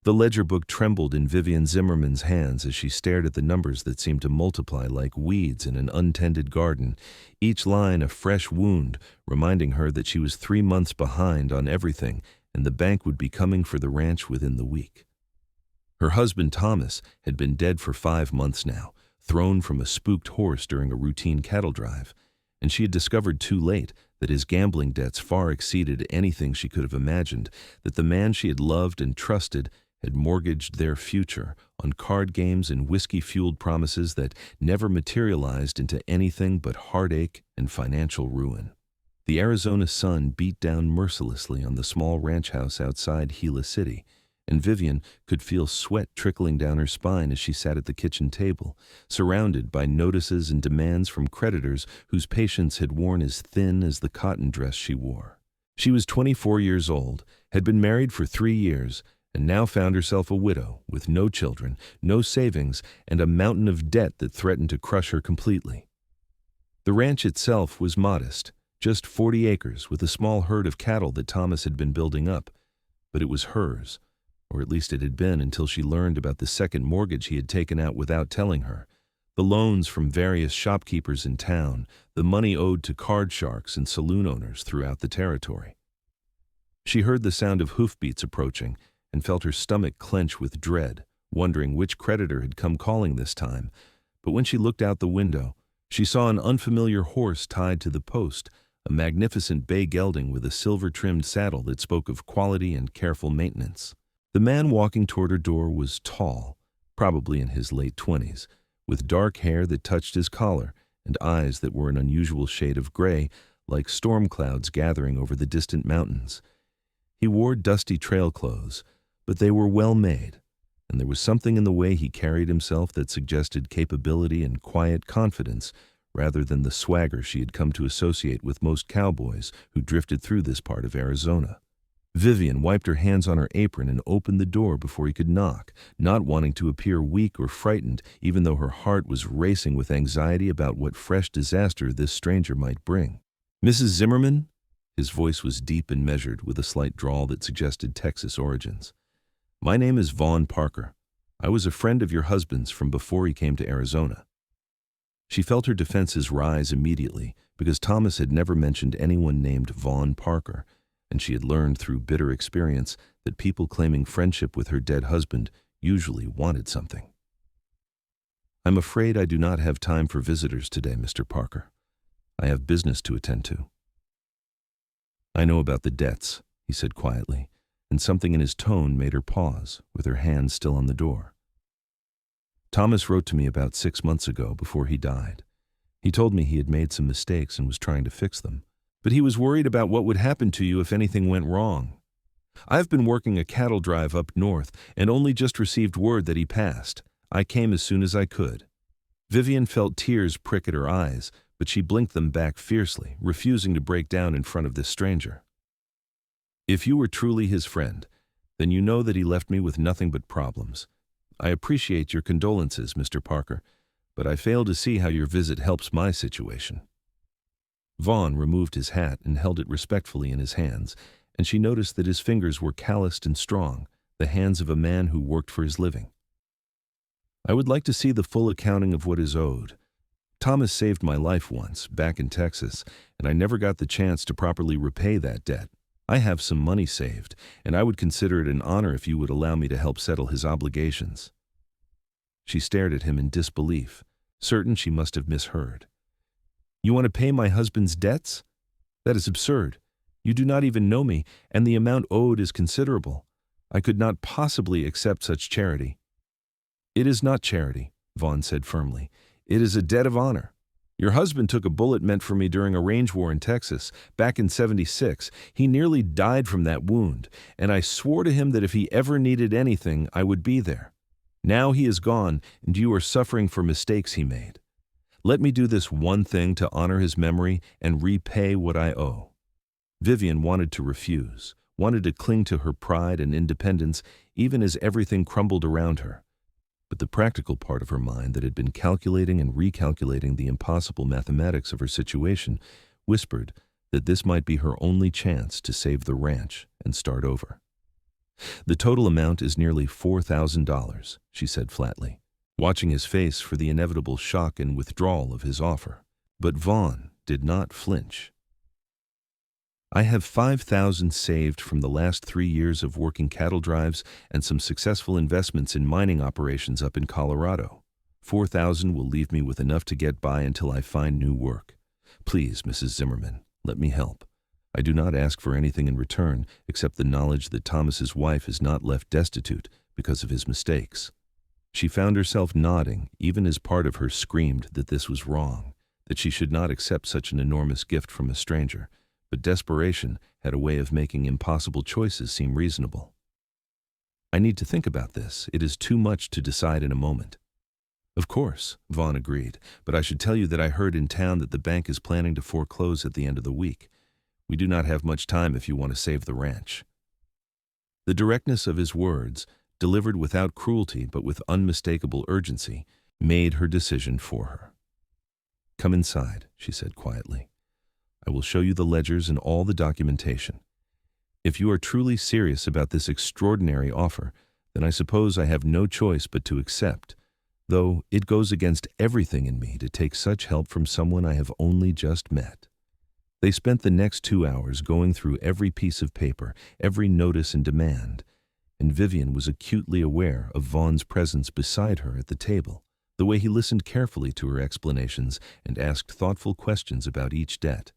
The ledger book trembled in Vivienne Zimmerman's hands as she stared at the numbers that seemed to multiply like weeds in an untended garden, each line a fresh wound, reminding her that she was 3 months behind on everything and the bank would be coming for the ranch within the week. Her husband Thomas had been dead for 5 months now, thrown from a spooked horse during a routine cattle drive, and she had discovered too late that his gambling debts far exceeded anything she could have imagined, that the man she had loved and trusted had mortgaged their future on card games and whiskey-fueled promises that never materialized into anything but heartache and financial ruin. The Arizona sun beat down mercilessly on the small ranch house outside Gila City, and Vivienne could feel sweat trickling down her spine as she sat at the kitchen table, surrounded by notices and demands from creditors whose patience had worn as thin as the cotton dress she wore. She was 24 years old, had been married for 3 years, and now found herself a widow with no children, no savings, and a mountain of debt that threatened to crush her completely. The ranch itself was modest, just 40 acres with a small herd of cattle that Thomas had been building up, but it was hers, or at least it had been until she learned about the second mortgage he had taken out without telling her, the loans from various shopkeepers in town, the money owed to card sharks and saloon owners throughout the territory. She heard the sound of hoofbeats approaching and felt her stomach clench with dread, wondering which creditor had come calling this time. But when she looked out the window, she saw an unfamiliar horse tied to the post, a magnificent bay gelding with a silver-trimmed saddle that spoke of quality and careful maintenance. The man walking toward her door was tall, probably in his late 20s, with dark hair that touched his collar and eyes that were an unusual shade of gray, like storm clouds gathering over the distant mountains. He wore dusty trail clothes, but they were well made, and there was something in the way he carried himself that suggested capability and quiet confidence rather than the swagger she had come to associate with most cowboys who drifted through this part of Arizona. Vivienne wiped her hands on her apron and opened the door before he could knock, not wanting to appear weak or frightened, even though her heart was racing with anxiety about what fresh disaster this stranger might bring. "Mrs. Zimmerman?" His voice was deep and measured, with a slight drawl that suggested Texas origins. "My name is Vaughn Parker. I was a friend of your husband's from before he came to Arizona." She felt her defenses rise immediately because Thomas had never mentioned anyone named Vaughn Parker, and she had learned through bitter experience that people claiming friendship with her dead husband usually wanted something. "I'm afraid I do not have time for visitors today, Mr. Parker. I have business to attend to." "I know about the debts," he said quietly, and something in his tone made her pause, with her hand still on the door. "Thomas wrote to me about 6 months ago before he died. He told me he had made some mistakes and was trying to fix them, but he was worried about what would happen to you if anything went wrong. I've been working a cattle drive up north and only just received word that he passed. I came as soon as I could." Vivienne felt tears prick at her eyes, but she blinked them back fiercely, refusing to break down in front of this stranger. "If you were truly his friend, then you know that he left me with nothing but problems. I appreciate your condolences, Mr. Parker, but I fail to see how your visit helps my situation." Vaughn removed his hat and held it respectfully in his hands, and she noticed that his fingers were calloused and strong, the hands of a man who worked for his living. "I would like to see the full accounting of what is owed. Thomas saved my life once, back in Texas, and I never got the chance to properly repay that debt. I have some money saved, and I would consider it an honor if you would allow me to help settle his obligations." She stared at him in disbelief, certain she must have misheard. "You want to pay my husband's debts? That is absurd. You do not even know me, and the amount owed is considerable. I could not possibly accept such charity." "It is not charity," Vaughn said firmly. "It is a debt of honor. Your husband took a bullet meant for me during a range war in Texas, back in '76. He nearly died from that wound, and I swore to him that if he ever needed anything, I would be there. Now he is gone, and you are suffering for mistakes he made. Let me do this one thing to honor his memory and repay what I owe." Vivienne wanted to refuse, wanted to cling to her pride and independence, even as everything crumbled around her. But the practical part of her mind that had been calculating and recalculating the impossible mathematics of her situation whispered that this might be her only chance to save the ranch and start over. The total amount is nearly $4,000, she said flatly, watching his face for the inevitable shock and withdrawal of his offer. But Vaughn did not flinch. I have 5,000 saved from the last 3 years of working cattle drives and some successful investments in mining operations up in Colorado. 4,000 will leave me with enough to get by until I find new work. Please, Mrs. Zimmerman, let me help. I do not ask for anything in return except the knowledge that Thomas's wife is not left destitute because of his mistakes. She found herself nodding, even as part of her screamed that this was wrong, that she should not accept such an enormous gift from a stranger. But desperation had a way of making impossible choices seem reasonable. I need to think about this. It is too much to decide in a moment. Of course, Vaughn agreed, but I should tell you that I heard in town that the bank is planning to foreclose at the end of the week. We do not have much time if you want to save the ranch. The directness of his words, delivered without cruelty but with unmistakable urgency, made her decision for her. Come inside, she said quietly. I will show you the ledgers and all the documentation. If you are truly serious about this extraordinary offer, then I suppose I have no choice but to accept, though it goes against everything in me to take such help from someone I have only just met. They spent the next 2 hours going through every piece of paper, every notice and demand, and Vivienne was acutely aware of Vaughn's presence beside her at the table, the way he listened carefully to her explanations and asked thoughtful questions about each debt.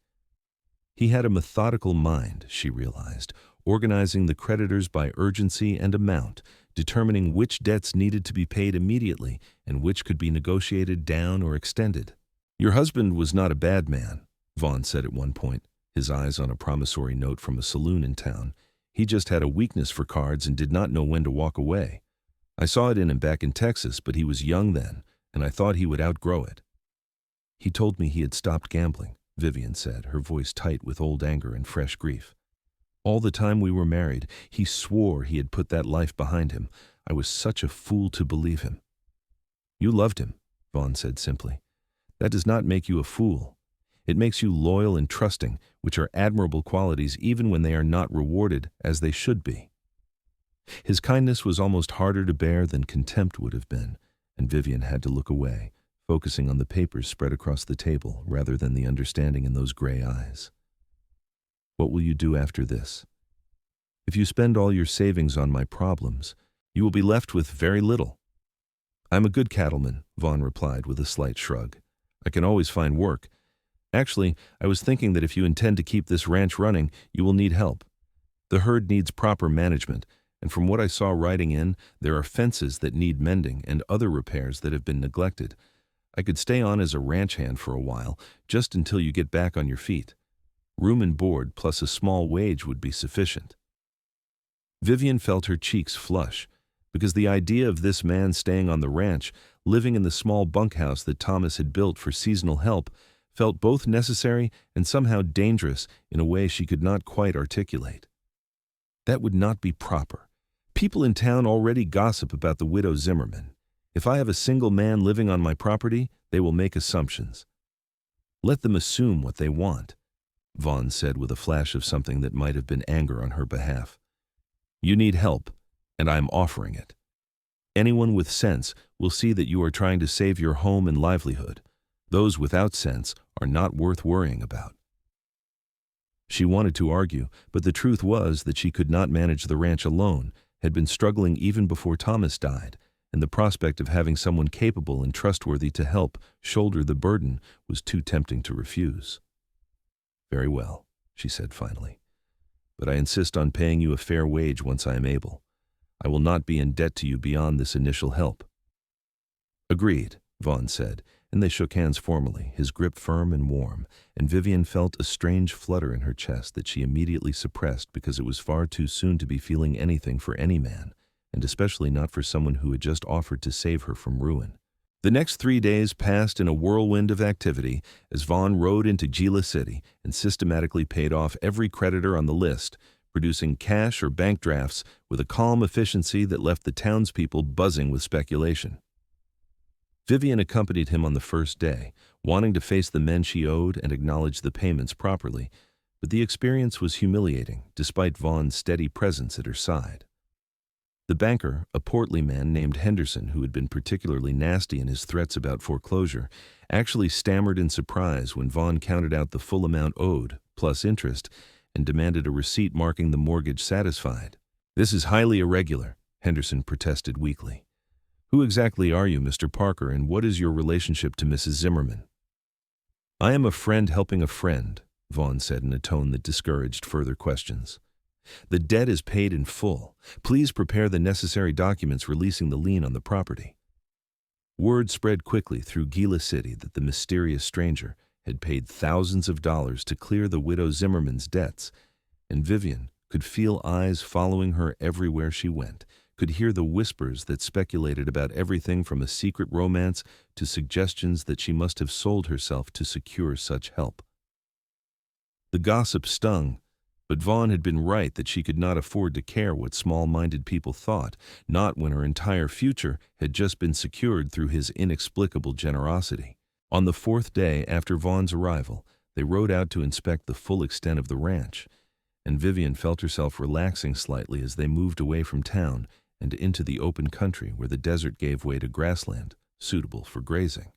He had a methodical mind, she realized, organizing the creditors by urgency and amount, determining which debts needed to be paid immediately and which could be negotiated down or extended. Your husband was not a bad man, Vaughn said at one point, his eyes on a promissory note from a saloon in town. He just had a weakness for cards and did not know when to walk away. I saw it in him back in Texas, but he was young then, and I thought he would outgrow it. He told me he had stopped gambling, Vivienne said, her voice tight with old anger and fresh grief. All the time we were married, he swore he had put that life behind him. I was such a fool to believe him. You loved him, Vaughn said simply. That does not make you a fool. It makes you loyal and trusting, which are admirable qualities even when they are not rewarded as they should be. His kindness was almost harder to bear than contempt would have been, and Vivienne had to look away, focusing on the papers spread across the table rather than the understanding in those gray eyes. What will you do after this? If you spend all your savings on my problems, you will be left with very little. I'm a good cattleman, Vaughn replied with a slight shrug. I can always find work. Actually, I was thinking that if you intend to keep this ranch running, you will need help. The herd needs proper management, and from what I saw riding in, there are fences that need mending and other repairs that have been neglected. I could stay on as a ranch hand for a while, just until you get back on your feet. Room and board plus a small wage would be sufficient. Vivienne felt her cheeks flush, because the idea of this man staying on the ranch, living in the small bunkhouse that Thomas had built for seasonal help, felt both necessary and somehow dangerous in a way she could not quite articulate. That would not be proper. People in town already gossip about the widow Zimmerman. If I have a single man living on my property, they will make assumptions. Let them assume what they want, Vaughn said with a flash of something that might have been anger on her behalf. You need help, and I am offering it. Anyone with sense will see that you are trying to save your home and livelihood. Those without sense are not worth worrying about. She wanted to argue, but the truth was that she could not manage the ranch alone, had been struggling even before Thomas died, and the prospect of having someone capable and trustworthy to help shoulder the burden was too tempting to refuse. Very well, she said finally, but I insist on paying you a fair wage once I am able. I will not be in debt to you beyond this initial help. Agreed, Vaughn said, and they shook hands formally, his grip firm and warm, and Vivienne felt a strange flutter in her chest that she immediately suppressed because it was far too soon to be feeling anything for any man, and especially not for someone who had just offered to save her from ruin. The next 3 days passed in a whirlwind of activity as Vaughn rode into Gila City and systematically paid off every creditor on the list, producing cash or bank drafts with a calm efficiency that left the townspeople buzzing with speculation. Vivienne accompanied him on the first day, wanting to face the men she owed and acknowledge the payments properly, but the experience was humiliating despite Vaughn's steady presence at her side. The banker, a portly man named Henderson who had been particularly nasty in his threats about foreclosure, actually stammered in surprise when Vaughn counted out the full amount owed, plus interest, and demanded a receipt marking the mortgage satisfied. "This is highly irregular," Henderson protested weakly. "Who exactly are you, Mr. Parker, and what is your relationship to Mrs. Zimmerman?" "I am a friend helping a friend," Vaughn said in a tone that discouraged further questions. "The debt is paid in full. Please prepare the necessary documents releasing the lien on the property." Word spread quickly through Gila City that the mysterious stranger had paid thousands of dollars to clear the widow Zimmerman's debts, and Vivienne could feel eyes following her everywhere she went, could hear the whispers that speculated about everything from a secret romance to suggestions that she must have sold herself to secure such help. The gossip stung, but Vaughn had been right that she could not afford to care what small-minded people thought, not when her entire future had just been secured through his inexplicable generosity. On the fourth day after Vaughn's arrival, they rode out to inspect the full extent of the ranch, and Vivienne felt herself relaxing slightly as they moved away from town and into the open country where the desert gave way to grassland, suitable for grazing.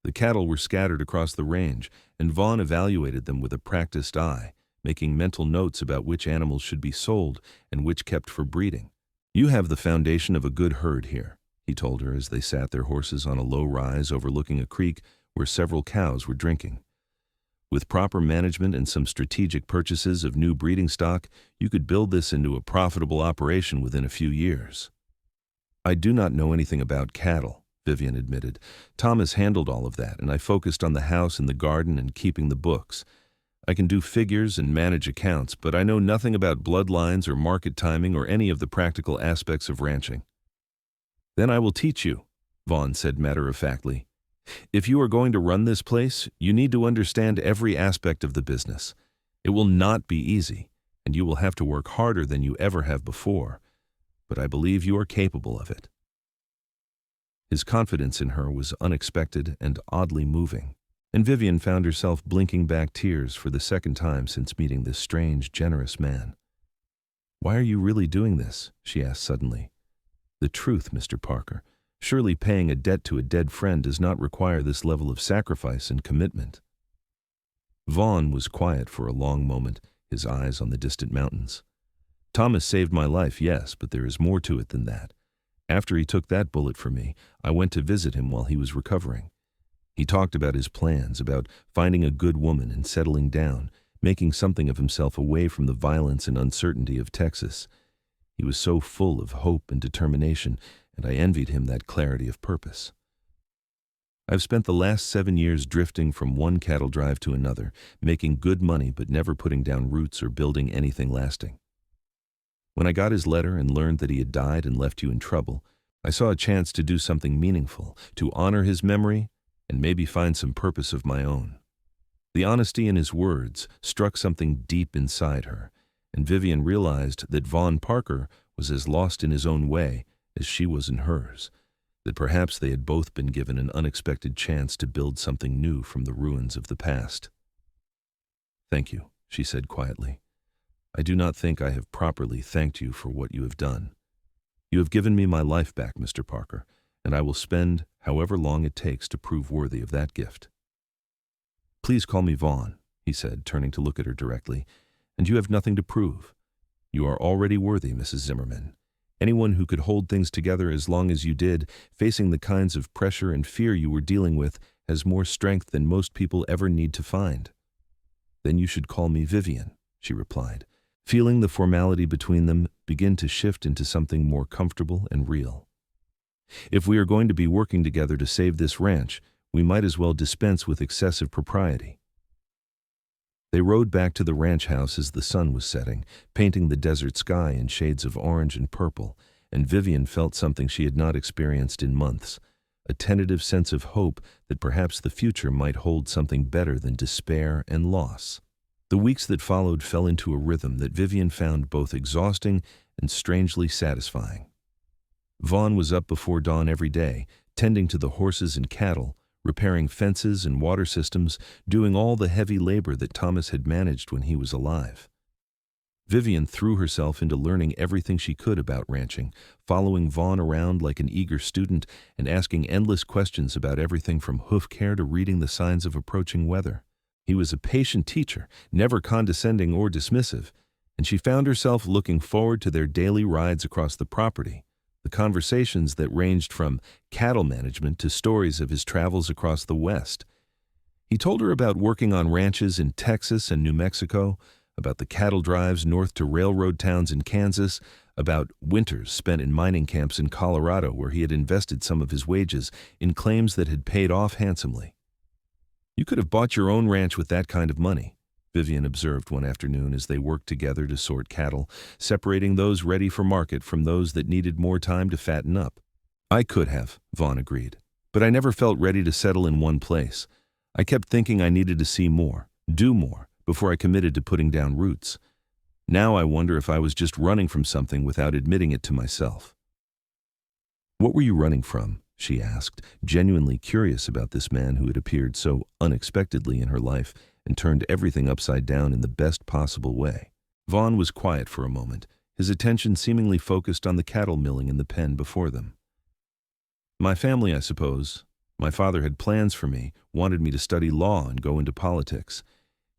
The cattle were scattered across the range, and Vaughn evaluated them with a practiced eye, making mental notes about which animals should be sold and which kept for breeding. "You have the foundation of a good herd here," he told her as they sat their horses on a low rise overlooking a creek where several cows were drinking. "With proper management and some strategic purchases of new breeding stock, you could build this into a profitable operation within a few years." "I do not know anything about cattle," Vivienne admitted. "Thomas handled all of that, and I focused on the house and the garden and keeping the books. I can do figures and manage accounts, but I know nothing about bloodlines or market timing or any of the practical aspects of ranching." "Then I will teach you," Vaughn said matter-of-factly. "If you are going to run this place, you need to understand every aspect of the business. It will not be easy, and you will have to work harder than you ever have before, but I believe you are capable of it." His confidence in her was unexpected and oddly moving, and Vivienne found herself blinking back tears for the second time since meeting this strange, generous man. "Why are you really doing this?" she asked suddenly. "The truth, Mr. Parker. Surely paying a debt to a dead friend does not require this level of sacrifice and commitment." Vaughn was quiet for a long moment, his eyes on the distant mountains. "Thomas saved my life, yes, but there is more to it than that. After he took that bullet for me, I went to visit him while he was recovering. He talked about his plans, about finding a good woman and settling down, making something of himself away from the violence and uncertainty of Texas. He was so full of hope and determination, and I envied him that clarity of purpose. I've spent the last 7 years drifting from one cattle drive to another, making good money but never putting down roots or building anything lasting. When I got his letter and learned that he had died and left you in trouble, I saw a chance to do something meaningful, to honor his memory and maybe find some purpose of my own." The honesty in his words struck something deep inside her, and Vivienne realized that Vaughn Parker was as lost in his own way as she was in hers, that perhaps they had both been given an unexpected chance to build something new from the ruins of the past. "Thank you," she said quietly. "I do not think I have properly thanked you for what you have done. You have given me my life back, Mr. Parker, and I will spend however long it takes to prove worthy of that gift." "Please call me Vaughn," he said, turning to look at her directly, "and you have nothing to prove. You are already worthy, Mrs. Zimmerman. Anyone who could hold things together as long as you did, facing the kinds of pressure and fear you were dealing with, has more strength than most people ever need to find." "Then you should call me Vivienne," she replied, feeling the formality between them begin to shift into something more comfortable and real. "If we are going to be working together to save this ranch, we might as well dispense with excessive propriety." They rode back to the ranch house as the sun was setting, painting the desert sky in shades of orange and purple, and Vivienne felt something she had not experienced in months, a tentative sense of hope that perhaps the future might hold something better than despair and loss. The weeks that followed fell into a rhythm that Vivienne found both exhausting and strangely satisfying. Vaughn was up before dawn every day, tending to the horses and cattle, repairing fences and water systems, doing all the heavy labor that Thomas had managed when he was alive. Vivienne threw herself into learning everything she could about ranching, following Vaughn around like an eager student and asking endless questions about everything from hoof care to reading the signs of approaching weather. He was a patient teacher, never condescending or dismissive, and she found herself looking forward to their daily rides across the property, the conversations that ranged from cattle management to stories of his travels across the West. He told her about working on ranches in Texas and New Mexico, about the cattle drives north to railroad towns in Kansas, about winters spent in mining camps in Colorado where he had invested some of his wages in claims that had paid off handsomely. "You could have bought your own ranch with that kind of money," Vivienne observed one afternoon as they worked together to sort cattle, separating those ready for market from those that needed more time to fatten up. "I could have," Vaughn agreed, "but I never felt ready to settle in one place. I kept thinking I needed to see more, do more, before I committed to putting down roots. Now I wonder if I was just running from something without admitting it to myself." "What were you running from?" she asked, genuinely curious about this man who had appeared so unexpectedly in her life and turned everything upside down in the best possible way. Vaughn was quiet for a moment, his attention seemingly focused on the cattle milling in the pen before them. "My family, I suppose. My father had plans for me, wanted me to study law and go into politics.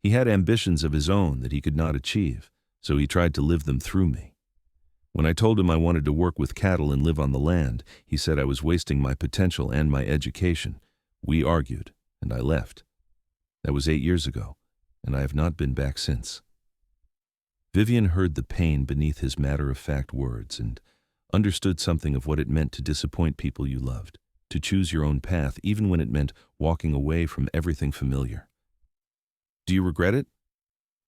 He had ambitions of his own that he could not achieve, so he tried to live them through me. When I told him I wanted to work with cattle and live on the land, he said I was wasting my potential and my education. We argued, and I left. That was 8 years ago, and I have not been back since." Vivienne heard the pain beneath his matter-of-fact words and understood something of what it meant to disappoint people you loved, to choose your own path even when it meant walking away from everything familiar. "Do you regret it?"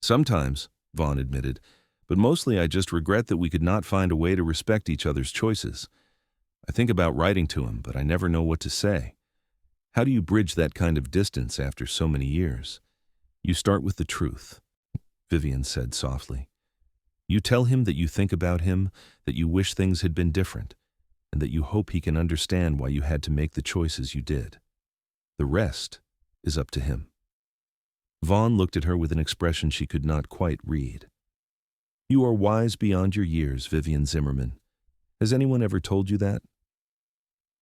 "Sometimes," Vaughn admitted, "but mostly I just regret that we could not find a way to respect each other's choices. I think about writing to him, but I never know what to say. How do you bridge that kind of distance after so many years?" "You start with the truth," Vivienne said softly. "You tell him that you think about him, that you wish things had been different, and that you hope he can understand why you had to make the choices you did. The rest is up to him." Vaughn looked at her with an expression she could not quite read. "You are wise beyond your years, Vivienne Zimmerman. Has anyone ever told you that?"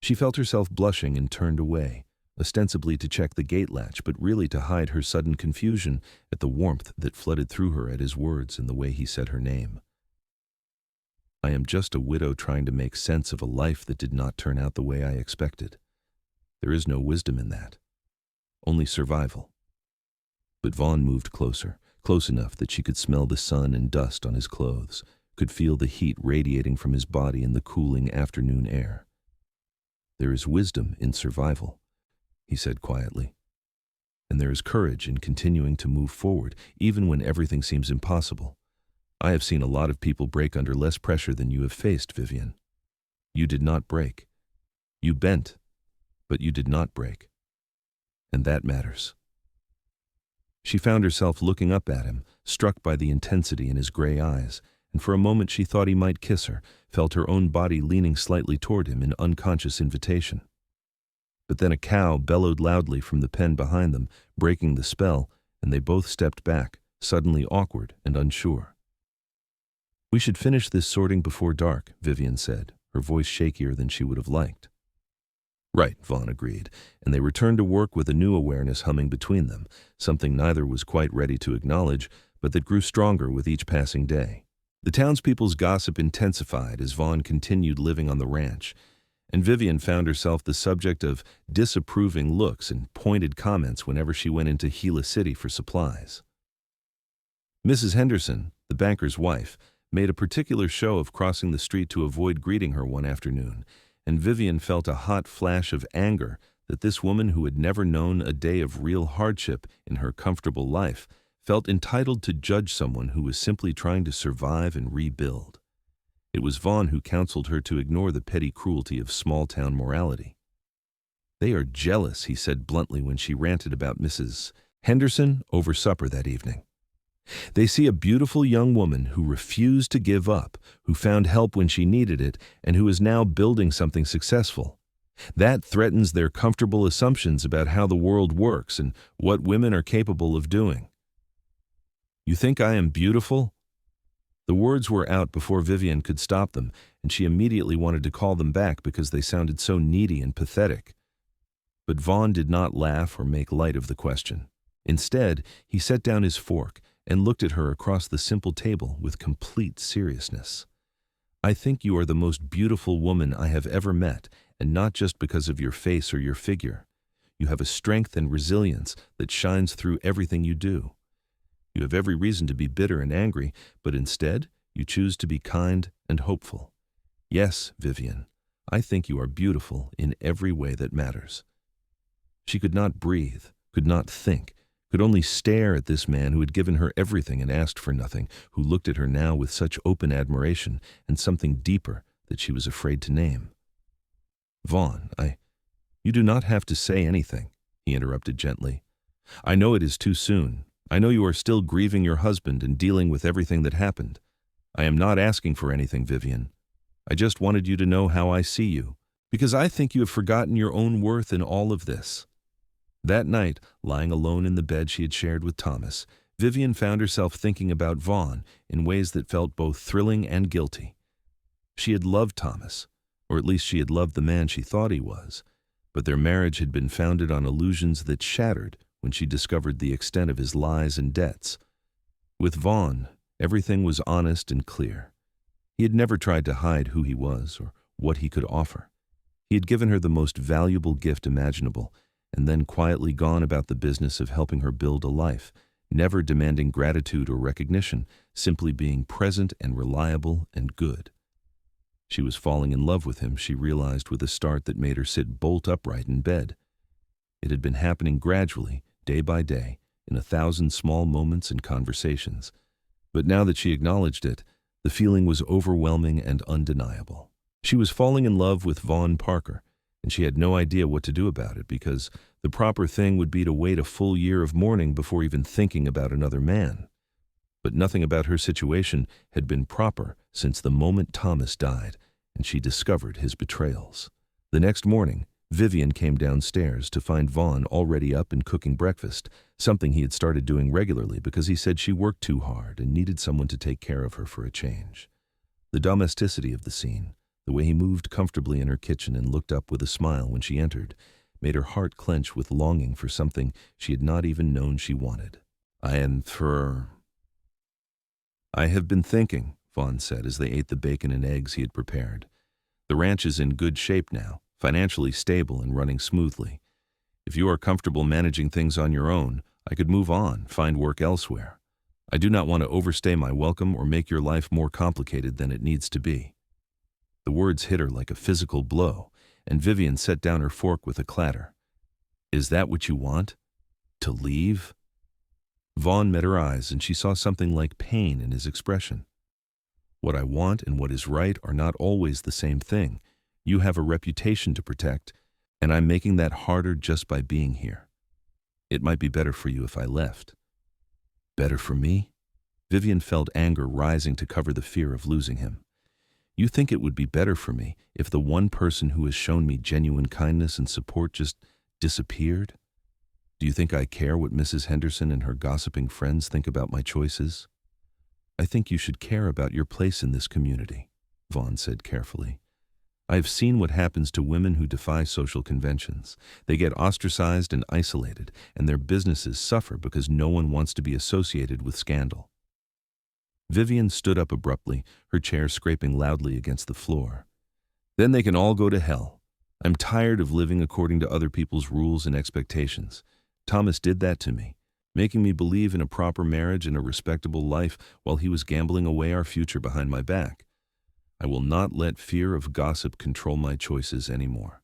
She felt herself blushing and turned away, ostensibly to check the gate latch, but really to hide her sudden confusion at the warmth that flooded through her at his words and the way he said her name. "I am just a widow trying to make sense of a life that did not turn out the way I expected. There is no wisdom in that. Only survival." But Vaughn moved closer, close enough that she could smell the sun and dust on his clothes, could feel the heat radiating from his body in the cooling afternoon air. "There is wisdom in survival," he said quietly. "And there is courage in continuing to move forward, even when everything seems impossible. I have seen a lot of people break under less pressure than you have faced, Vivienne. You did not break. You bent, but you did not break. And that matters." She found herself looking up at him, struck by the intensity in his gray eyes, and for a moment she thought he might kiss her, felt her own body leaning slightly toward him in unconscious invitation. But then a cow bellowed loudly from the pen behind them, breaking the spell, and they both stepped back, suddenly awkward and unsure. "We should finish this sorting before dark," Vivienne said, her voice shakier than she would have liked. "Right," Vaughn agreed, and they returned to work with a new awareness humming between them, something neither was quite ready to acknowledge, but that grew stronger with each passing day. The townspeople's gossip intensified as Vaughn continued living on the ranch, and Vivienne found herself the subject of disapproving looks and pointed comments whenever she went into Gila City for supplies. Mrs. Henderson, the banker's wife, made a particular show of crossing the street to avoid greeting her one afternoon, and Vivienne felt a hot flash of anger that this woman who had never known a day of real hardship in her comfortable life felt entitled to judge someone who was simply trying to survive and rebuild. It was Vaughn who counseled her to ignore the petty cruelty of small-town morality. "They are jealous," he said bluntly when she ranted about Mrs. Henderson over supper that evening. "They see a beautiful young woman who refused to give up, who found help when she needed it, and who is now building something successful. That threatens their comfortable assumptions about how the world works and what women are capable of doing." "You think I am beautiful?" The words were out before Vivienne could stop them, and she immediately wanted to call them back because they sounded so needy and pathetic. But Vaughn did not laugh or make light of the question. Instead, he set down his fork and looked at her across the simple table with complete seriousness. I think you are the most beautiful woman I have ever met, and not just because of your face or your figure. You have a strength and resilience that shines through everything you do. You have every reason to be bitter and angry, but instead, you choose to be kind and hopeful. Yes, Vivienne, I think you are beautiful in every way that matters. She could not breathe, could not think, could only stare at this man who had given her everything and asked for nothing, who looked at her now with such open admiration and something deeper that she was afraid to name. Vaughn, You do not have to say anything, he interrupted gently. I know it is too soon. I know you are still grieving your husband and dealing with everything that happened. I am not asking for anything, Vivienne. I just wanted you to know how I see you, because I think you have forgotten your own worth in all of this. That night, lying alone in the bed she had shared with Thomas, Vivienne found herself thinking about Vaughn in ways that felt both thrilling and guilty. She had loved Thomas, or at least she had loved the man she thought he was, but their marriage had been founded on illusions that shattered when she discovered the extent of his lies and debts. With Vaughn, everything was honest and clear. He had never tried to hide who he was or what he could offer. He had given her the most valuable gift imaginable, and then quietly gone about the business of helping her build a life, never demanding gratitude or recognition, simply being present and reliable and good. She was falling in love with him, she realized with a start that made her sit bolt upright in bed. It had been happening gradually, day by day, in 1,000 small moments and conversations. But now that she acknowledged it, the feeling was overwhelming and undeniable. She was falling in love with Vaughn Parker, and she had no idea what to do about it because the proper thing would be to wait a full year of mourning before even thinking about another man. But nothing about her situation had been proper since the moment Thomas died, and she discovered his betrayals. The next morning, Vivienne came downstairs to find Vaughn already up and cooking breakfast, something he had started doing regularly because he said she worked too hard and needed someone to take care of her for a change. The domesticity of the scene, the way he moved comfortably in her kitchen and looked up with a smile when she entered, made her heart clench with longing for something she had not even known she wanted. I have been thinking, Vaughn said as they ate the bacon and eggs he had prepared. The ranch is in good shape now, financially stable and running smoothly. If you are comfortable managing things on your own, I could move on, find work elsewhere. I do not want to overstay my welcome or make your life more complicated than it needs to be. The words hit her like a physical blow, and Vivienne set down her fork with a clatter. Is that what you want? To leave? Vaughn met her eyes, and she saw something like pain in his expression. What I want and what is right are not always the same thing. You have a reputation to protect, and I'm making that harder just by being here. It might be better for you if I left. Better for me? Vivienne felt anger rising to cover the fear of losing him. You think it would be better for me if the one person who has shown me genuine kindness and support just disappeared? Do you think I care what Mrs. Henderson and her gossiping friends think about my choices? I think you should care about your place in this community, Vaughn said carefully. I have seen what happens to women who defy social conventions. They get ostracized and isolated, and their businesses suffer because no one wants to be associated with scandal. Vivienne stood up abruptly, her chair scraping loudly against the floor. Then they can all go to hell. I'm tired of living according to other people's rules and expectations. Thomas did that to me, making me believe in a proper marriage and a respectable life while he was gambling away our future behind my back. I will not let fear of gossip control my choices anymore.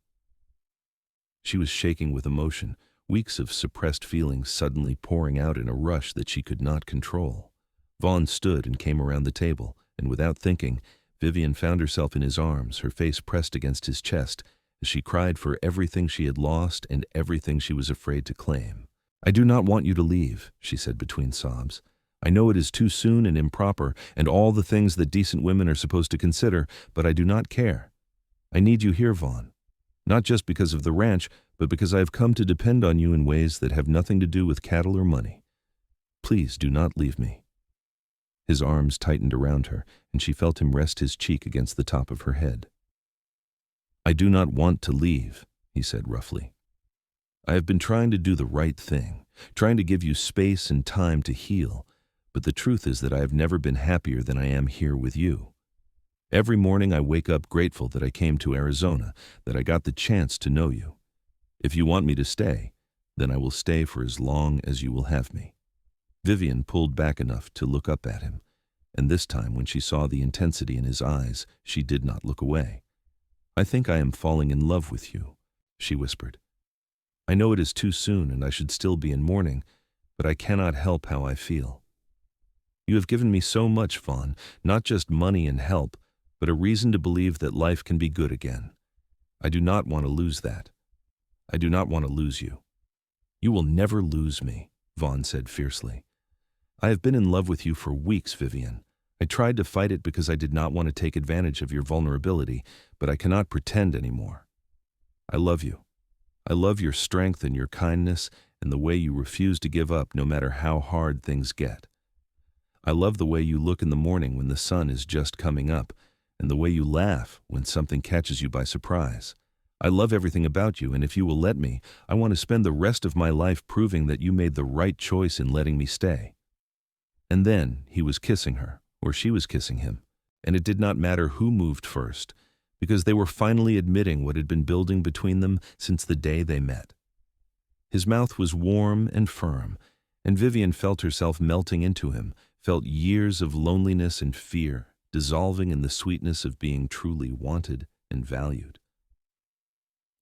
She was shaking with emotion, weeks of suppressed feelings suddenly pouring out in a rush that she could not control. Vaughn stood and came around the table, and without thinking, Vivienne found herself in his arms, her face pressed against his chest, as she cried for everything she had lost and everything she was afraid to claim. I do not want you to leave, she said between sobs. I know it is too soon and improper, and all the things that decent women are supposed to consider, but I do not care. I need you here, Vaughn. Not just because of the ranch, but because I have come to depend on you in ways that have nothing to do with cattle or money. Please do not leave me. His arms tightened around her, and she felt him rest his cheek against the top of her head. "I do not want to leave," he said roughly. "I have been trying to do the right thing, trying to give you space and time to heal, but the truth is that I have never been happier than I am here with you. Every morning I wake up grateful that I came to Arizona, that I got the chance to know you. If you want me to stay, then I will stay for as long as you will have me." Vivienne pulled back enough to look up at him, and this time when she saw the intensity in his eyes, she did not look away. "I think I am falling in love with you," she whispered. "I know it is too soon and I should still be in mourning, but I cannot help how I feel. You have given me so much, Vaughn, not just money and help, but a reason to believe that life can be good again. I do not want to lose that. I do not want to lose you." "You will never lose me," Vaughn said fiercely. "I have been in love with you for weeks, Vivienne. I tried to fight it because I did not want to take advantage of your vulnerability, but I cannot pretend anymore. I love you. I love your strength and your kindness and the way you refuse to give up no matter how hard things get. I love the way you look in the morning when the sun is just coming up, and the way you laugh when something catches you by surprise. I love everything about you, and if you will let me, I want to spend the rest of my life proving that you made the right choice in letting me stay." And then he was kissing her, or she was kissing him, and it did not matter who moved first, because they were finally admitting what had been building between them since the day they met. His mouth was warm and firm, and Vivienne felt herself melting into him, felt years of loneliness and fear dissolving in the sweetness of being truly wanted and valued.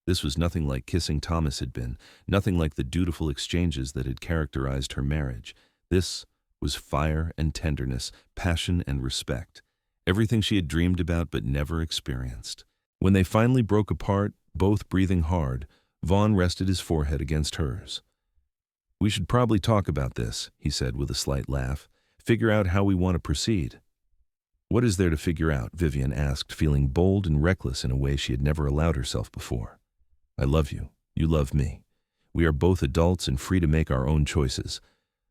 This was nothing like kissing Thomas had been, nothing like the dutiful exchanges that had characterized her marriage. This was fire and tenderness, passion and respect, everything she had dreamed about but never experienced. When they finally broke apart, both breathing hard, Vaughn rested his forehead against hers. "We should probably talk about this," he said with a slight laugh. "Figure out how we want to proceed." "What is there to figure out?" Vivienne asked, feeling bold and reckless in a way she had never allowed herself before. "I love you. You love me. We are both adults and free to make our own choices.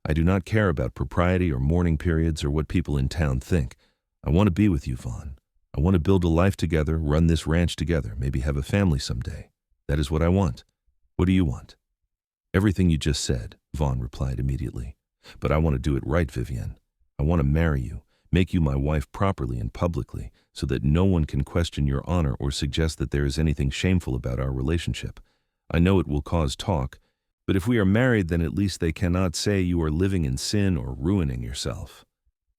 I do not care about propriety or mourning periods or what people in town think. I want to be with you, Vaughn. I want to build a life together, run this ranch together, maybe have a family someday. That is what I want. What do you want?" "Everything you just said," Vaughn replied immediately. "But I want to do it right, Vivienne. I want to marry you, make you my wife properly and publicly, so that no one can question your honor or suggest that there is anything shameful about our relationship. I know it will cause talk, but if we are married, then at least they cannot say you are living in sin or ruining yourself."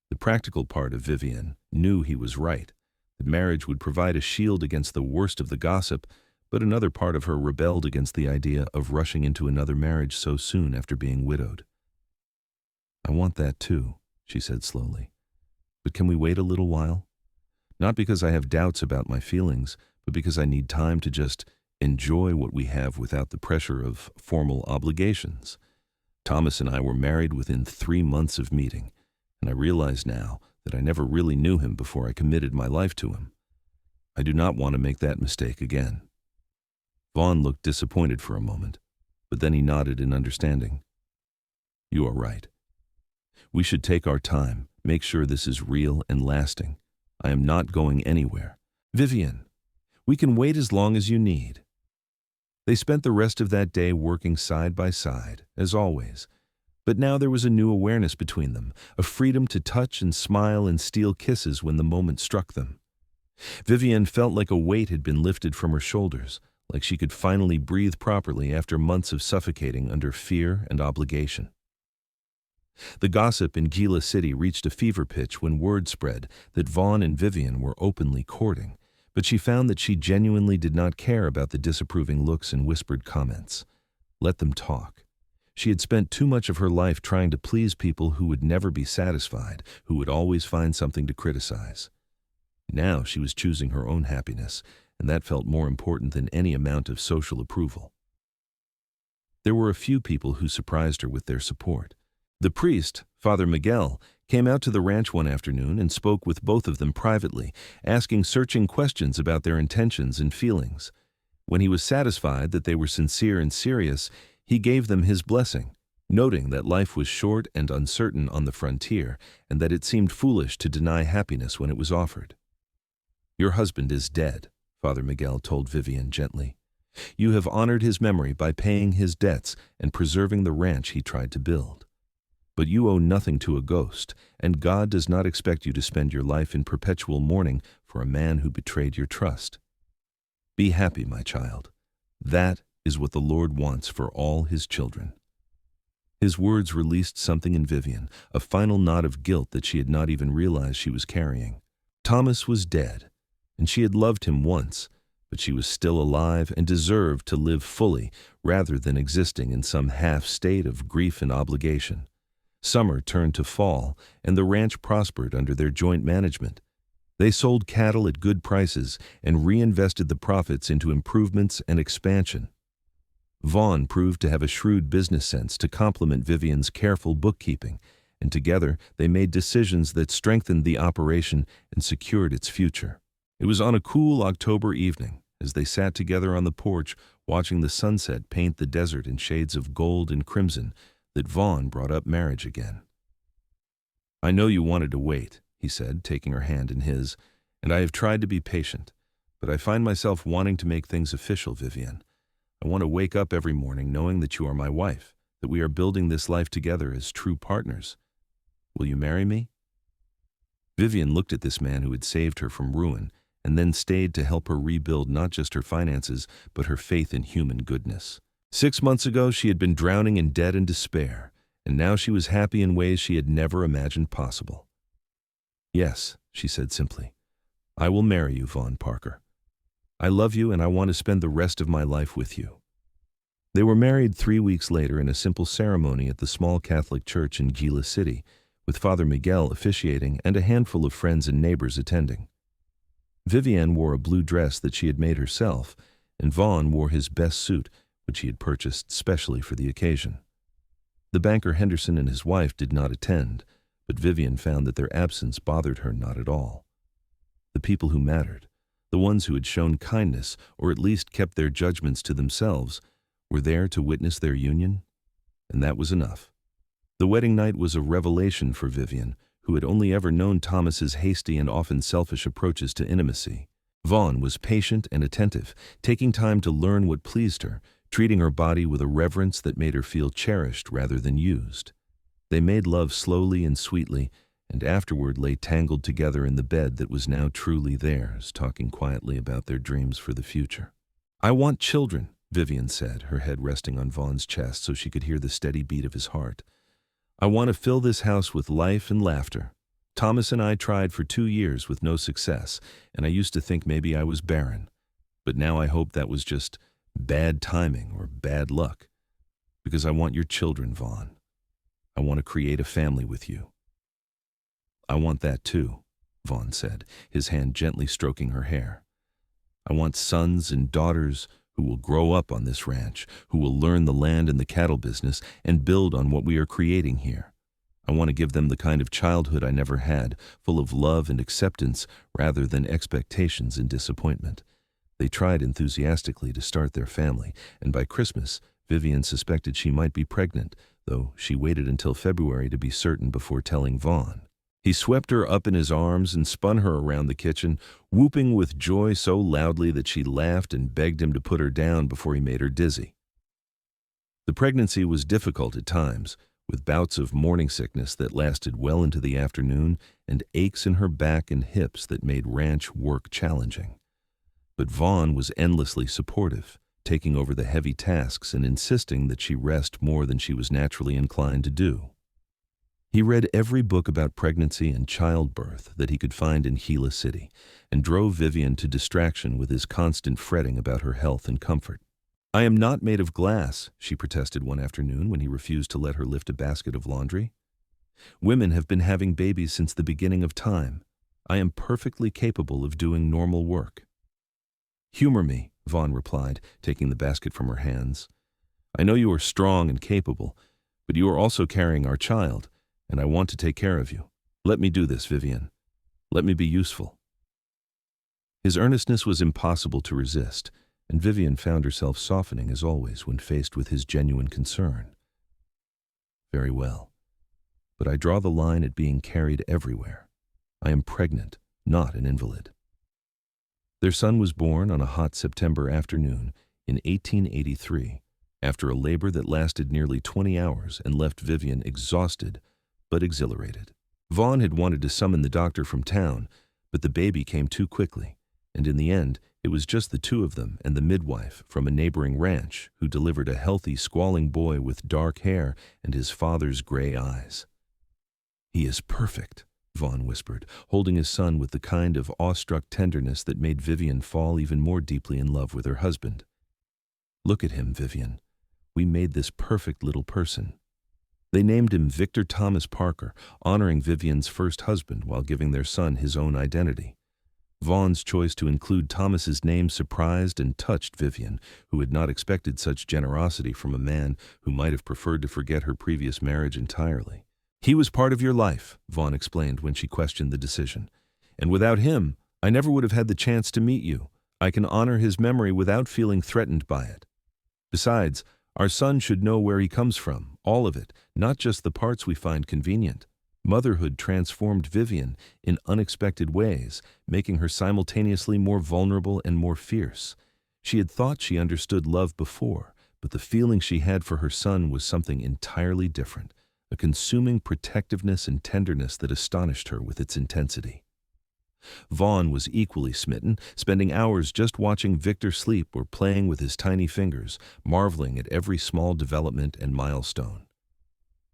The practical part of Vivienne knew he was right, that marriage would provide a shield against the worst of the gossip, but another part of her rebelled against the idea of rushing into another marriage so soon after being widowed. "I want that too," she said slowly. "But can we wait a little while? Not because I have doubts about my feelings, but because I need time to just enjoy what we have without the pressure of formal obligations. Thomas and I were married within 3 months of meeting, and I realize now that I never really knew him before I committed my life to him. I do not want to make that mistake again." Vaughn looked disappointed for a moment, but then he nodded in understanding. "You are right. We should take our time, make sure this is real and lasting. I am not going anywhere. Vivienne, we can wait as long as you need." They spent the rest of that day working side by side, as always. But now there was a new awareness between them, a freedom to touch and smile and steal kisses when the moment struck them. Vivienne felt like a weight had been lifted from her shoulders, like she could finally breathe properly after months of suffocating under fear and obligation. The gossip in Gila City reached a fever pitch when word spread that Vaughn and Vivienne were openly courting, but she found that she genuinely did not care about the disapproving looks and whispered comments. Let them talk. She had spent too much of her life trying to please people who would never be satisfied, who would always find something to criticize. Now she was choosing her own happiness, and that felt more important than any amount of social approval. There were a few people who surprised her with their support. The priest, Father Miguel, came out to the ranch one afternoon and spoke with both of them privately, asking searching questions about their intentions and feelings. When he was satisfied that they were sincere and serious, he gave them his blessing, noting that life was short and uncertain on the frontier and that it seemed foolish to deny happiness when it was offered. "Your husband is dead," Father Miguel told Vivienne gently. "You have honored his memory by paying his debts and preserving the ranch he tried to build. But you owe nothing to a ghost, and God does not expect you to spend your life in perpetual mourning for a man who betrayed your trust. Be happy, my child. That is what the Lord wants for all his children." His words released something in Vivienne, a final knot of guilt that she had not even realized she was carrying. Thomas was dead, and she had loved him once, but she was still alive and deserved to live fully rather than existing in some half-state of grief and obligation. Summer turned to fall, and the ranch prospered under their joint management. They sold cattle at good prices and reinvested the profits into improvements and expansion. Vaughn proved to have a shrewd business sense to complement Vivienne's careful bookkeeping, and together they made decisions that strengthened the operation and secured its future. It was on a cool October evening, as they sat together on the porch watching the sunset paint the desert in shades of gold and crimson, that Vaughn brought up marriage again. "I know you wanted to wait," he said, taking her hand in his, "and I have tried to be patient, but I find myself wanting to make things official, Vivienne. I want to wake up every morning knowing that you are my wife, that we are building this life together as true partners. Will you marry me?" Vivienne looked at this man who had saved her from ruin and then stayed to help her rebuild not just her finances, but her faith in human goodness. 6 months ago, she had been drowning in debt and despair, and now she was happy in ways she had never imagined possible. "Yes," she said simply, "I will marry you, Vaughn Parker. I love you and I want to spend the rest of my life with you." They were married 3 weeks later in a simple ceremony at the small Catholic church in Gila City, with Father Miguel officiating and a handful of friends and neighbors attending. Vivienne wore a blue dress that she had made herself, and Vaughn wore his best suit, which he had purchased specially for the occasion. The banker Henderson and his wife did not attend, but Vivienne found that their absence bothered her not at all. The people who mattered, the ones who had shown kindness or at least kept their judgments to themselves, were there to witness their union, and that was enough. The wedding night was a revelation for Vivienne, who had only ever known Thomas's hasty and often selfish approaches to intimacy. Vaughn was patient and attentive, taking time to learn what pleased her, treating her body with a reverence that made her feel cherished rather than used. They made love slowly and sweetly, and afterward lay tangled together in the bed that was now truly theirs, talking quietly about their dreams for the future. "I want children," Vivienne said, her head resting on Vaughn's chest so she could hear the steady beat of his heart. "I want to fill this house with life and laughter. Thomas and I tried for 2 years with no success, and I used to think maybe I was barren. But now I hope that was just bad timing or bad luck. Because I want your children, Vaughn. I want to create a family with you." "I want that too," Vaughn said, his hand gently stroking her hair. "I want sons and daughters who will grow up on this ranch, who will learn the land and the cattle business and build on what we are creating here. I want to give them the kind of childhood I never had, full of love and acceptance rather than expectations and disappointment." They tried enthusiastically to start their family, and by Christmas, Vivienne suspected she might be pregnant, though she waited until February to be certain before telling Vaughn. He swept her up in his arms and spun her around the kitchen, whooping with joy so loudly that she laughed and begged him to put her down before he made her dizzy. The pregnancy was difficult at times, with bouts of morning sickness that lasted well into the afternoon and aches in her back and hips that made ranch work challenging. But Vaughn was endlessly supportive, taking over the heavy tasks and insisting that she rest more than she was naturally inclined to do. He read every book about pregnancy and childbirth that he could find in Gila City and drove Vivienne to distraction with his constant fretting about her health and comfort. "I am not made of glass," she protested one afternoon when he refused to let her lift a basket of laundry. "Women have been having babies since the beginning of time. I am perfectly capable of doing normal work." "Humor me," Vaughn replied, taking the basket from her hands. "I know you are strong and capable, but you are also carrying our child, and I want to take care of you. Let me do this, Vivienne. Let me be useful." His earnestness was impossible to resist, and Vivienne found herself softening as always when faced with his genuine concern. Very well. But I draw the line at being carried everywhere. I am pregnant, not an invalid. Their son was born on a hot September afternoon in 1883, after a labor that lasted nearly 20 hours and left Vivienne exhausted but exhilarated. Vaughn had wanted to summon the doctor from town, but the baby came too quickly, and in the end, it was just the two of them and the midwife from a neighboring ranch who delivered a healthy, squalling boy with dark hair and his father's gray eyes. "He is perfect," Vaughn whispered, holding his son with the kind of awestruck tenderness that made Vivienne fall even more deeply in love with her husband. "Look at him, Vivienne. We made this perfect little person." They named him Victor Thomas Parker, honoring Vivienne's first husband while giving their son his own identity. Vaughn's choice to include Thomas's name surprised and touched Vivienne, who had not expected such generosity from a man who might have preferred to forget her previous marriage entirely. "He was part of your life," Vaughn explained when she questioned the decision. "And without him, I never would have had the chance to meet you. I can honor his memory without feeling threatened by it. Besides, our son should know where he comes from, all of it, not just the parts we find convenient." Motherhood transformed Vivienne in unexpected ways, making her simultaneously more vulnerable and more fierce. She had thought she understood love before, but the feeling she had for her son was something entirely different, a consuming protectiveness and tenderness that astonished her with its intensity. Vaughn was equally smitten, spending hours just watching Victor sleep or playing with his tiny fingers, marveling at every small development and milestone.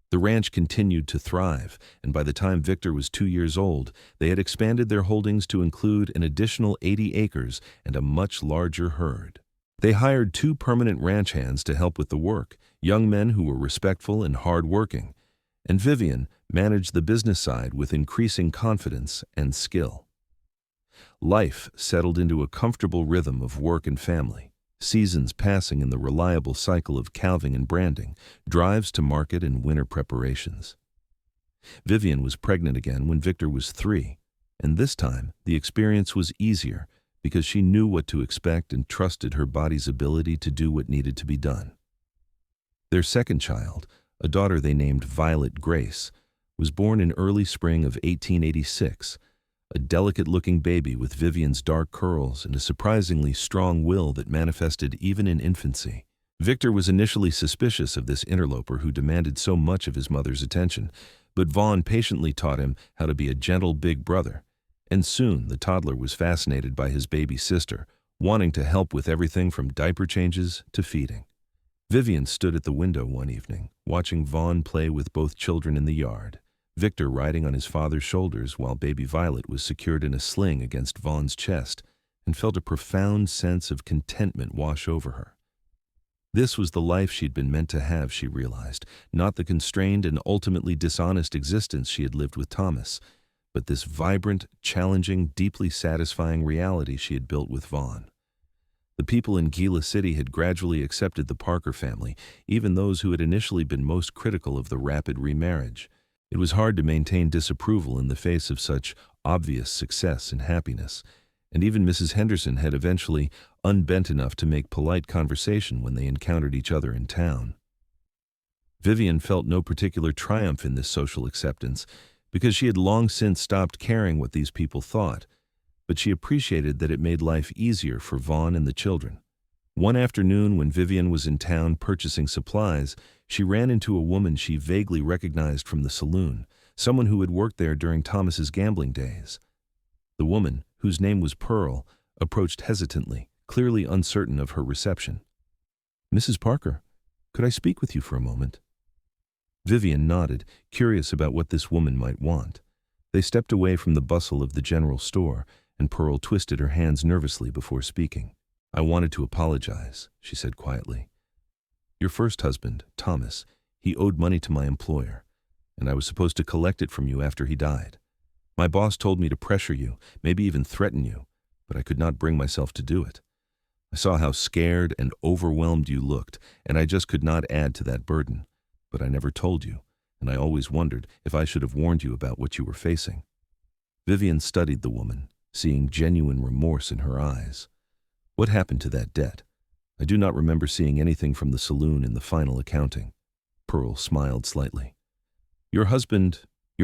The ranch continued to thrive, and by the time Victor was 2 years old, they had expanded their holdings to include an additional 80 acres and a much larger herd. They hired 2 permanent ranch hands to help with the work, young men who were respectful and hard-working, and Vivienne managed the business side with increasing confidence and skill. Life settled into a comfortable rhythm of work and family, seasons passing in the reliable cycle of calving and branding, drives to market and winter preparations. Vivienne was pregnant again when Victor was 3, and this time the experience was easier because she knew what to expect and trusted her body's ability to do what needed to be done. Their second child, a daughter they named Violet Grace, was born in early spring of 1886, a delicate-looking baby with Vivienne's dark curls and a surprisingly strong will that manifested even in infancy. Victor was initially suspicious of this interloper who demanded so much of his mother's attention, but Vaughn patiently taught him how to be a gentle big brother, and soon the toddler was fascinated by his baby sister, wanting to help with everything from diaper changes to feeding. Vivienne stood at the window one evening, watching Vaughn play with both children in the yard, Victor riding on his father's shoulders while baby Violet was secured in a sling against Vaughn's chest, and felt a profound sense of contentment wash over her. This was the life she'd been meant to have, she realized, not the constrained and ultimately dishonest existence she had lived with Thomas, but this vibrant, challenging, deeply satisfying reality she had built with Vaughn. The people in Gila City had gradually accepted the Parker family, even those who had initially been most critical of the rapid remarriage. It was hard to maintain disapproval in the face of such obvious success and happiness, and even Mrs. Henderson had eventually unbent enough to make polite conversation when they encountered each other in town. Vivienne felt no particular triumph in this social acceptance, because she had long since stopped caring what these people thought, but she appreciated that it made life easier for Vaughn and the children. One afternoon when Vivienne was in town purchasing supplies, she ran into a woman she vaguely recognized from the saloon, someone who had worked there during Thomas's gambling days. The woman, whose name was Pearl, approached hesitantly, clearly uncertain of her reception. "Mrs. Parker, could I speak with you for a moment?" Vivienne nodded, curious about what this woman might want. They stepped away from the bustle of the general store, and Pearl twisted her hands nervously before speaking. "I wanted to apologize," she said quietly. "Your first husband, Thomas, he owed money to my employer, and I was supposed to collect it from you after he died. My boss told me to pressure you, maybe even threaten you, but I could not bring myself to do it. I saw how scared and overwhelmed you looked, and I just could not add to that burden. But I never told you, and I always wondered if I should have warned you about what you were facing." Vivienne studied the woman, seeing genuine remorse in her eyes. "What happened to that debt? I do not remember seeing anything from the saloon in the final accounting." Pearl smiled slightly. Your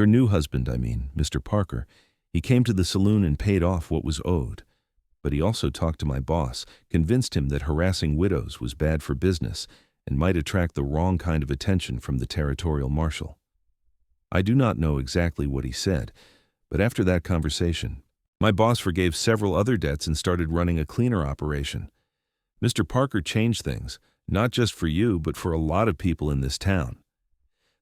new husband, Mr. Parker, he came to the saloon and paid off what was owed. But he also talked to my boss, convinced him that harassing widows was bad for business and might attract the wrong kind of attention from the territorial marshal. I do not know exactly what he said, but after that conversation, my boss forgave several other debts and started running a cleaner operation. Mr. Parker changed things, not just for you, but for a lot of people in this town.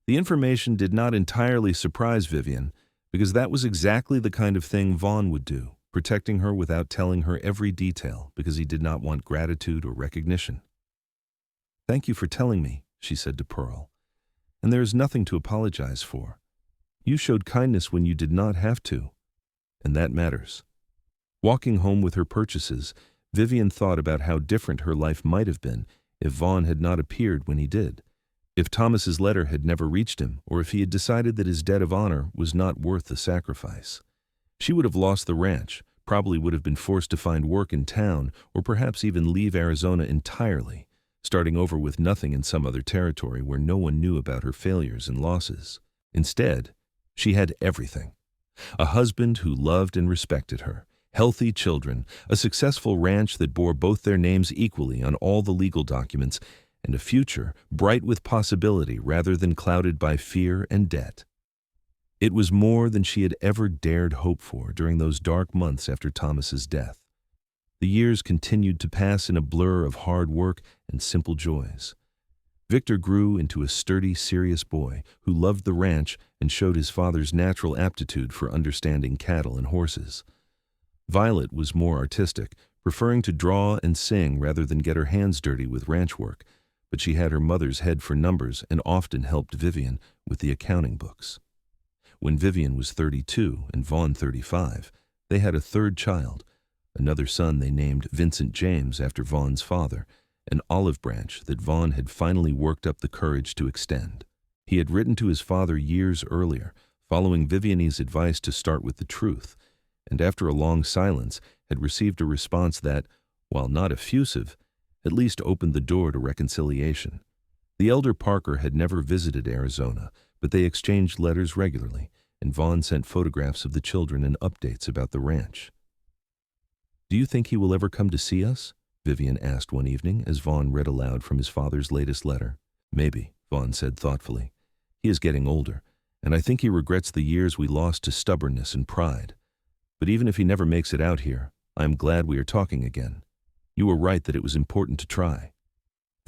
The information did not entirely surprise Vivienne, because that was exactly the kind of thing Vaughn would do, protecting her without telling her every detail because he did not want gratitude or recognition. "Thank you for telling me," she said to Pearl, "and there is nothing to apologize for. You showed kindness when you did not have to, and that matters." Walking home with her purchases, Vivienne thought about how different her life might have been if Vaughn had not appeared when he did, if Thomas's letter had never reached him, or if he had decided that his debt of honor was not worth the sacrifice. She would have lost the ranch, probably would have been forced to find work in town, or perhaps even leave Arizona entirely, starting over with nothing in some other territory where no one knew about her failures and losses. Instead, she had everything. A husband who loved and respected her, healthy children, a successful ranch that bore both their names equally on all the legal documents, and a future bright with possibility rather than clouded by fear and debt. It was more than she had ever dared hope for during those dark months after Thomas's death. The years continued to pass in a blur of hard work and simple joys. Victor grew into a sturdy, serious boy who loved the ranch and showed his father's natural aptitude for understanding cattle and horses. Violet was more artistic, preferring to draw and sing rather than get her hands dirty with ranch work, but she had her mother's head for numbers and often helped Vivienne with the accounting books. When Vivienne was 32 and Vaughn 35, they had a third child, another son they named Vincent James after Vaughn's father, an olive branch that Vaughn had finally worked up the courage to extend. He had written to his father years earlier, following Vivienne's advice to start with the truth, and after a long silence had received a response that, while not effusive, at least opened the door to reconciliation. The elder Parker had never visited Arizona, but they exchanged letters regularly, and Vaughn sent photographs of the children and updates about the ranch. "Do you think he will ever come to see us?" Vivienne asked one evening as Vaughn read aloud from his father's latest letter. "Maybe," Vaughn said thoughtfully. "He is getting older, and I think he regrets the years we lost to stubbornness and pride. But even if he never makes it out here, I am glad we are talking again. You were right that it was important to try."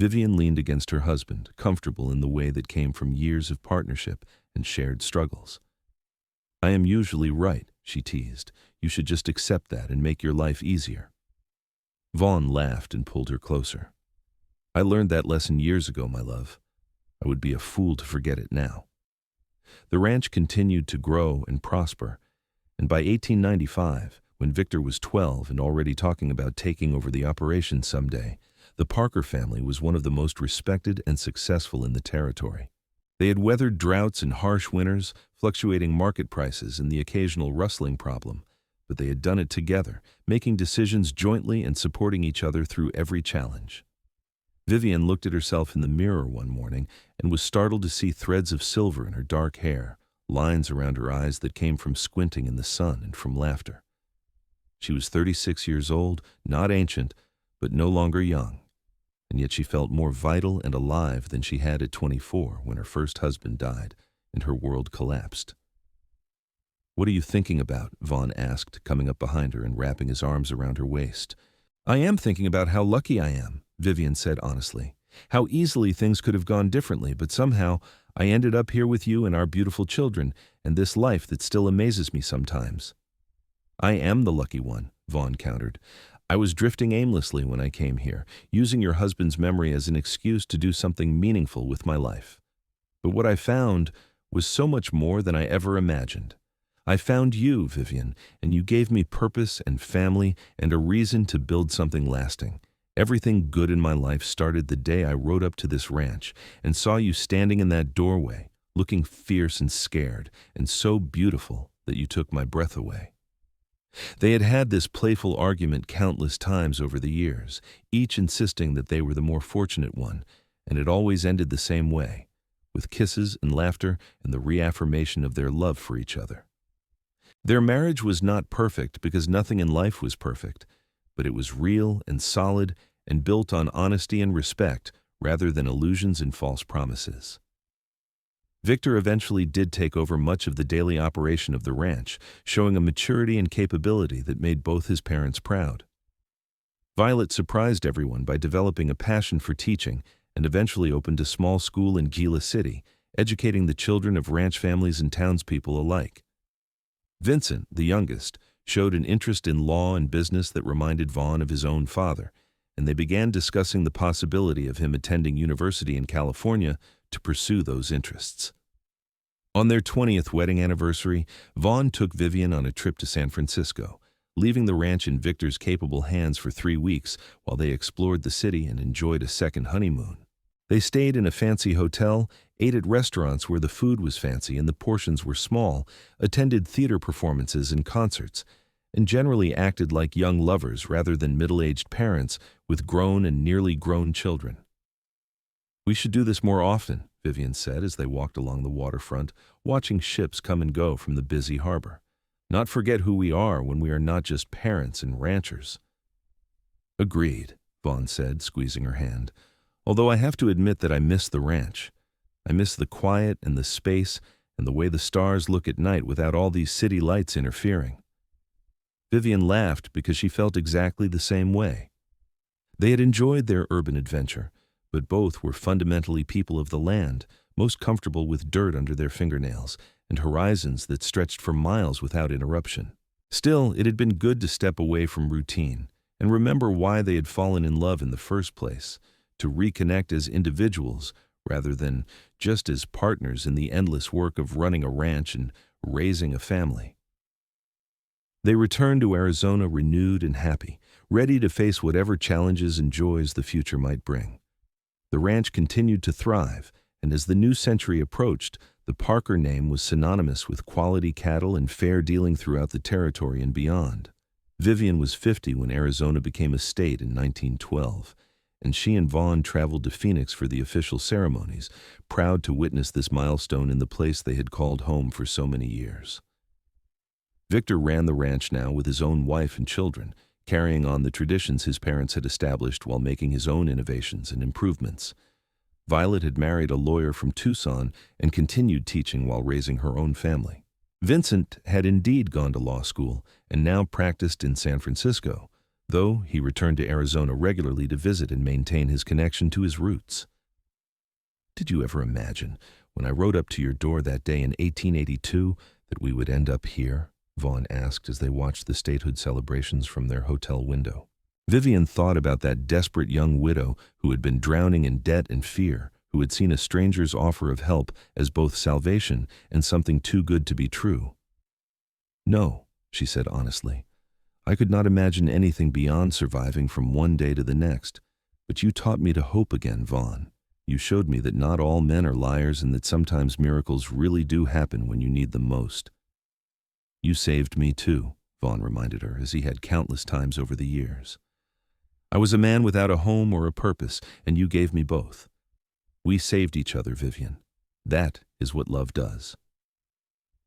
Vivienne leaned against her husband, comfortable in the way that came from years of partnership and shared struggles. "I am usually right," she teased. "You should just accept that and make your life easier." Vaughn laughed and pulled her closer. "I learned that lesson years ago, my love. I would be a fool to forget it now." The ranch continued to grow and prosper, and by 1895, when Victor was 12 and already talking about taking over the operation someday, the Parker family was one of the most respected and successful in the territory. They had weathered droughts and harsh winters, fluctuating market prices and the occasional rustling problem, but they had done it together, making decisions jointly and supporting each other through every challenge. Vivienne looked at herself in the mirror one morning and was startled to see threads of silver in her dark hair, lines around her eyes that came from squinting in the sun and from laughter. She was 36 years old, not ancient, but no longer young, and yet she felt more vital and alive than she had at 24 when her first husband died and her world collapsed. "What are you thinking about?" Vaughn asked, coming up behind her and wrapping his arms around her waist. "I am thinking about how lucky I am," Vivienne said honestly. "How easily things could have gone differently, but somehow I ended up here with you and our beautiful children, and this life that still amazes me sometimes." "I am the lucky one," Vaughn countered. "I was drifting aimlessly when I came here, using your husband's memory as an excuse to do something meaningful with my life. But what I found was so much more than I ever imagined. I found you, Vivienne, and you gave me purpose and family and a reason to build something lasting. Everything good in my life started the day I rode up to this ranch and saw you standing in that doorway, looking fierce and scared, and so beautiful that you took my breath away." They had had this playful argument countless times over the years, each insisting that they were the more fortunate one, and it always ended the same way. with kisses and laughter and the reaffirmation of their love for each other. Their marriage was not perfect because nothing in life was perfect, but it was real and solid and built on honesty and respect rather than illusions and false promises. Victor eventually did take over much of the daily operation of the ranch, showing a maturity and capability that made both his parents proud. Violet surprised everyone by developing a passion for teaching and eventually opened a small school in Gila City, educating the children of ranch families and townspeople alike. Vincent, the youngest, showed an interest in law and business that reminded Vaughn of his own father, and they began discussing the possibility of him attending university in California to pursue those interests. On their 20th wedding anniversary, Vaughn took Vivienne on a trip to San Francisco, leaving the ranch in Victor's capable hands for 3 weeks while they explored the city and enjoyed a second honeymoon. They stayed in a fancy hotel, ate at restaurants where the food was fancy and the portions were small, attended theater performances and concerts, and generally acted like young lovers rather than middle-aged parents with grown and nearly grown children. "We should do this more often," Vivienne said as they walked along the waterfront, watching ships come and go from the busy harbor. "Not forget who we are when we are not just parents and ranchers." "Agreed," Vaughn said, squeezing her hand. "Although I have to admit that I miss the ranch. I miss the quiet and the space and the way the stars look at night without all these city lights interfering." Vivienne laughed because she felt exactly the same way. They had enjoyed their urban adventure, but both were fundamentally people of the land, most comfortable with dirt under their fingernails and horizons that stretched for miles without interruption. Still, it had been good to step away from routine and remember why they had fallen in love in the first place, to reconnect as individuals rather than just as partners in the endless work of running a ranch and raising a family. They returned to Arizona renewed and happy, ready to face whatever challenges and joys the future might bring. The ranch continued to thrive, and as the new century approached, the Parker name was synonymous with quality cattle and fair dealing throughout the territory and beyond. Vivienne was 50 when Arizona became a state in 1912, and she and Vaughn traveled to Phoenix for the official ceremonies, proud to witness this milestone in the place they had called home for so many years. Victor ran the ranch now with his own wife and children, carrying on the traditions his parents had established while making his own innovations and improvements. Violet had married a lawyer from Tucson and continued teaching while raising her own family. Vincent had indeed gone to law school and now practiced in San Francisco, though he returned to Arizona regularly to visit and maintain his connection to his roots. "Did you ever imagine, when I rode up to your door that day in 1882, that we would end up here?" Vaughn asked as they watched the statehood celebrations from their hotel window. Vivienne thought about that desperate young widow who had been drowning in debt and fear, who had seen a stranger's offer of help as both salvation and something too good to be true. "No," she said honestly. "I could not imagine anything beyond surviving from one day to the next. But you taught me to hope again, Vaughn. You showed me that not all men are liars and that sometimes miracles really do happen when you need them most." "You saved me too," Vaughn reminded her, as he had countless times over the years. "I was a man without a home or a purpose, and you gave me both. We saved each other, Vivienne. That is what love does."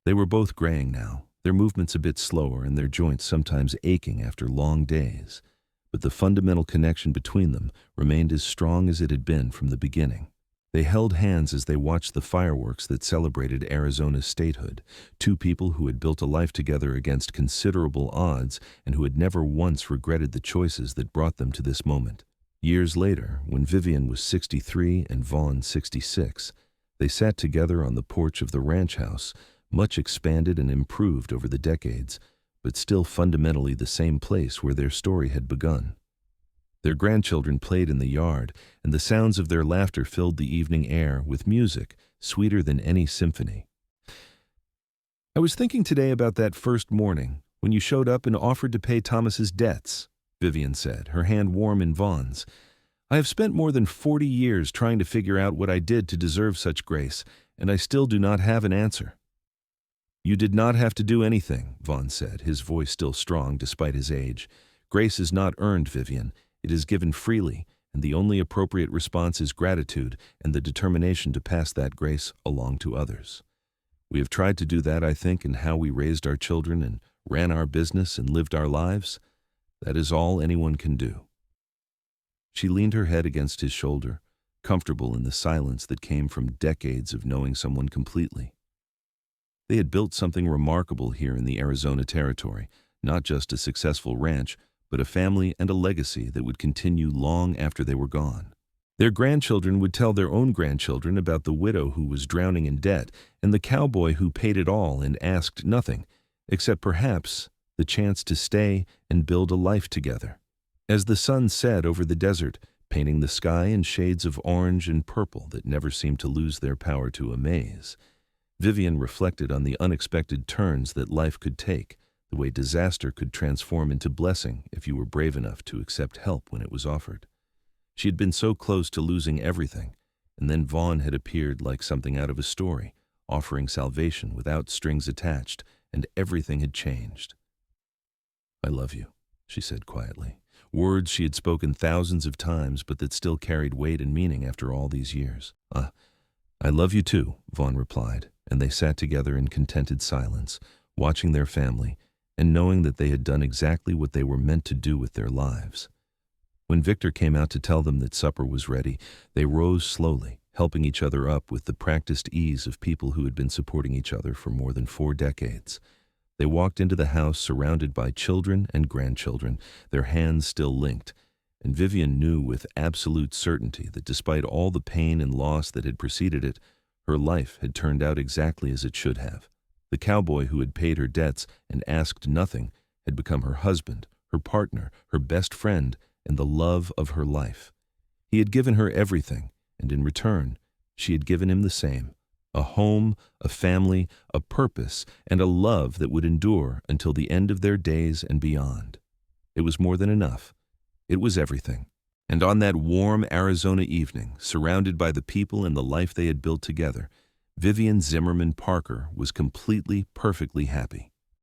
They were both graying now, their movements a bit slower and their joints sometimes aching after long days, but the fundamental connection between them remained as strong as it had been from the beginning. They held hands as they watched the fireworks that celebrated Arizona's statehood, two people who had built a life together against considerable odds and who had never once regretted the choices that brought them to this moment. Years later, when Vivienne was 63 and Vaughn 66, they sat together on the porch of the ranch house, much expanded and improved over the decades, but still fundamentally the same place where their story had begun. Their grandchildren played in the yard, and the sounds of their laughter filled the evening air with music sweeter than any symphony. "I was thinking today about that first morning, when you showed up and offered to pay Thomas's debts," Vivienne said, her hand warm in Vaughn's. "I have spent more than 40 years trying to figure out what I did to deserve such grace, and I still do not have an answer." "You did not have to do anything," Vaughn said, his voice still strong despite his age. "Grace is not earned, Vivienne. It is given freely, and the only appropriate response is gratitude and the determination to pass that grace along to others. We have tried to do that, I think, in how we raised our children and ran our business and lived our lives. That is all anyone can do." She leaned her head against his shoulder, comfortable in the silence that came from decades of knowing someone completely. They had built something remarkable here in the Arizona territory, not just a successful ranch, but a family and a legacy that would continue long after they were gone. Their grandchildren would tell their own grandchildren about the widow who was drowning in debt and the cowboy who paid it all and asked nothing, except perhaps the chance to stay and build a life together. As the sun set over the desert, painting the sky in shades of orange and purple that never seemed to lose their power to amaze, Vivienne reflected on the unexpected turns that life could take, the way disaster could transform into blessing if you were brave enough to accept help when it was offered. She had been so close to losing everything, and then Vaughn had appeared like something out of a story, offering salvation without strings attached, and everything had changed. "I love you," she said quietly, words she had spoken thousands of times but that still carried weight and meaning after all these years. I love you too," Vaughn replied, and they sat together in contented silence, watching their family and knowing that they had done exactly what they were meant to do with their lives. When Victor came out to tell them that supper was ready, they rose slowly, helping each other up with the practiced ease of people who had been supporting each other for more than 4 decades. They walked into the house surrounded by children and grandchildren, their hands still linked, and Vivienne knew with absolute certainty that despite all the pain and loss that had preceded it, her life had turned out exactly as it should have. The cowboy who had paid her debts and asked nothing had become her husband, her partner, her best friend, and the love of her life. He had given her everything, and in return, she had given him the same: a home, a family, a purpose, and a love that would endure until the end of their days and beyond. It was more than enough. It was everything. And on that warm Arizona evening, surrounded by the people and the life they had built together, Vivienne Zimmerman Parker was completely, perfectly happy.